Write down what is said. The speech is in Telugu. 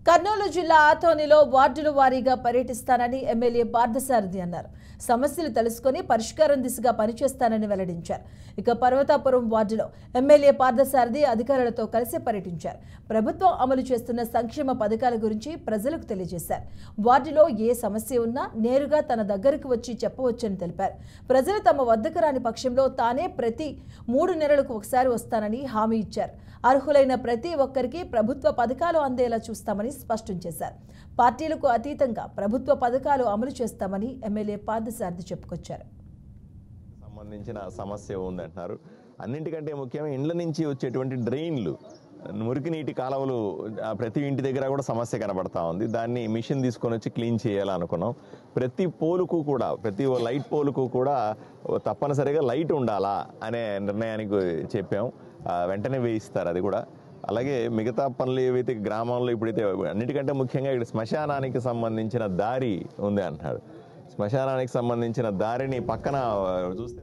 కర్నూలు జిల్లా ఆతోనిలో వార్డుల వారీగా పర్యటిస్తానని ఎమ్మెల్యే పార్థసారథి అన్నారు. సమస్యలు తెలుసుకొని పరిష్కారం దిశగా పనిచేస్తానని వెల్లడించారు. ఇక పర్వతాపురం వార్డులో ఎమ్మెల్యే పార్థసారథి అధికారులతో కలిసి పర్యటించారు. ప్రభుత్వం అమలు చేస్తున్న సంక్షేమ పథకాల గురించి ప్రజలకు తెలియజేశారు. వార్డులో ఏ సమస్య ఉన్నా నేరుగా తన దగ్గరకు వచ్చి చెప్పవచ్చని తెలిపారు. ప్రజలు తమ వద్దకు రాని పక్షంలో తానే ప్రతి 3 నెలలకు ఒకసారి వస్తానని హామీ ఇచ్చారు. అర్హులైన ప్రతి ఒక్కరికి ప్రభుత్వ పథకాలు అందేలా చూస్తామని స్పష్టం చేశారు. పార్టీలకు అతీతంగా ప్రభుత్వ పథకాలు అమలు చేస్తామని ఎమ్మెల్యే పార్థసారథి చెప్పుకొచ్చారు. సంబంధించిన సమస్య ఉందంటున్నారు. అన్నింటికంటే ముఖ్యంగా ఇండ్ల నుంచి వచ్చేటువంటి డ్రైన్లు, మురికి నీటి కాలువలు ప్రతి ఇంటి దగ్గర కూడా సమస్య కనబడతా ఉంది. దాన్ని మిషన్ తీసుకొని వచ్చి క్లీన్ చేయాలనుకున్నాం. ప్రతి పోలుకు కూడా, ప్రతి లైట్ పోలుకు కూడా తప్పనిసరిగా లైట్ ఉండాలా అనే నిర్ణయానికి చెప్పాం. వెంటనే వేయిస్తారు అది కూడా. అలాగే మిగతా పనులు ఏవైతే గ్రామంలో ఇప్పుడైతే అన్నిటికంటే ముఖ్యంగా ఇక్కడ శ్మశానానికి సంబంధించిన దారి ఉంది అంటున్నారు. శ్మశానానికి సంబంధించిన దారిని పక్కన చూస్తే